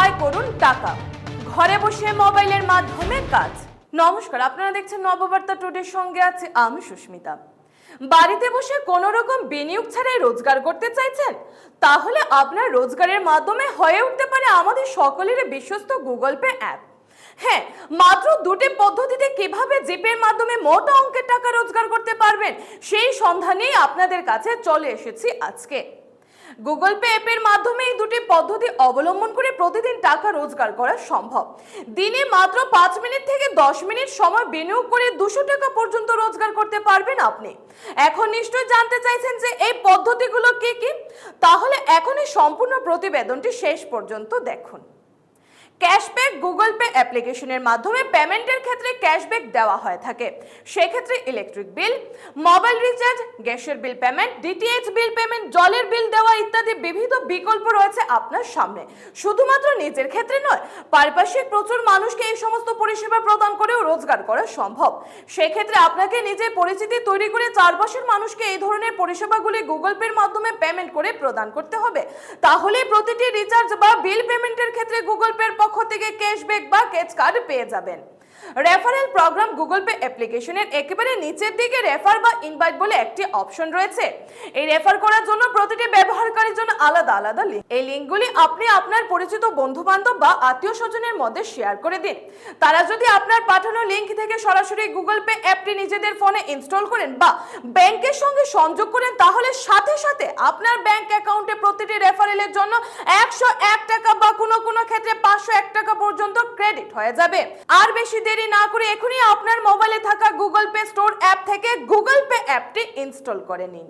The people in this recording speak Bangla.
আয় করুন টাকা, ঘরে বসে মোবাইলের মাধ্যমে কাজ। নমস্কার, আপনারা দেখছেন নববার্তা টুডের সঙ্গে আছে আমি সুস্মিতা। বাড়িতে বসে কোনো রকম বিনিয়োগ ছাড়াই রোজগার করতে চাইছেন? তাহলে আপনার রোজগারের মাধ্যমে হয়ে উঠতে পারে আমাদের সকলের বিশ্বস্ত গুগল পে অ্যাপ। হ্যাঁ, মাত্র দুটি পদ্ধতিতে কিভাবে জিপের মাধ্যমে মোটা অঙ্কের টাকা রোজগার করতে পারবেন সেই সন্ধানেই আপনাদের কাছে চলে এসেছি আজকে। গুগল পে অ্যাপের মাধ্যমে এই দুটি পদ্ধতি অবলম্বন করে প্রতিদিন টাকা রোজগার করা সম্ভব। দিনে মাত্র 5 মিনিট থেকে 10 মিনিট সময় বিনিয়োগ করে 200 টাকা পর্যন্ত রোজগার করতে পারবেন আপনি। এখন নিশ্চয়ই জানতে চাইছেন যে এই পদ্ধতিগুলো কি কি? তাহলে এখনই সম্পূর্ণ প্রতিবেদনটি শেষ পর্যন্ত দেখুন। ক্যাশব্যাক গুগল পে অ্যাপ্লিকেশনের মাধ্যমে পেমেন্টের ক্ষেত্রে ক্যাশব্যাক দেওয়া হয়ে থাকে। সেক্ষেত্রে ইলেকট্রিক বিল, মোবাইল রিচার্জ, গ্যাসের bill payment, DTH bill payment, জলের বিল দেওয়া ইত্যাদি বিবিধ বিকল্প রয়েছে আপনার সামনে। শুধুমাত্র নিজের ক্ষেত্রে নয়, পারিপার্শ্বিক প্রচুর মানুষকে এই সমস্ত পরিষেবা প্রদান করেও রোজগার করা সম্ভব। সেক্ষেত্রে আপনাকে নিজের পরিচিতি তৈরি করে চারপাশের মানুষকে এই ধরনের পরিষেবাগুলি গুগল পের মাধ্যমে পেমেন্ট করে প্রদান করতে হবে। তাহলে প্রতিটি রিচার্জ বা বিল পেমেন্টের ক্ষেত্রে গুগল পের পক্ষ থেকে ক্যাশব্যাক বা ক্যাশ কার্ড পেয়ে যাবেন। রেফারেল প্রোগ্রাম গুগল পে অ্যাপ্লিকেশনের একেবারে নিচের দিকে রেফার বা ইনভাইট বলে একটি অপশন রয়েছে। এই রেফার করার জন্য প্রতিটি ব্যবহারকারীর জন্য আলাদা আলাদা লিঙ্ক। এই লিঙ্কগুলি আপনি আপনার পরিচিত বন্ধু-বান্ধব বা আত্মীয়-স্বজনের মধ্যে শেয়ার করে দিন। তারা যদি আপনার পাঠানো লিঙ্ক থেকে সরাসরি গুগল পে অ্যাপটি নিজেদের ফোনে ইনস্টল করেন বা ব্যাংকের সঙ্গে সংযোগ করেন, তাহলে সাথে সাথে আপনার ব্যাংক অ্যাকাউন্টে প্রতিটি রেফারেলের জন্য 101 টাকা বা কোনো ক্ষেত্রে 501 টাকা পর্যন্ত ক্রেডিট হয়ে যাবে। আর বেশি দেরি না করে এখনই আপনার মোবাইলে থাকা গুগল পে স্টোর অ্যাপ থেকে গুগল পে অ্যাপটি ইনস্টল করে নিন।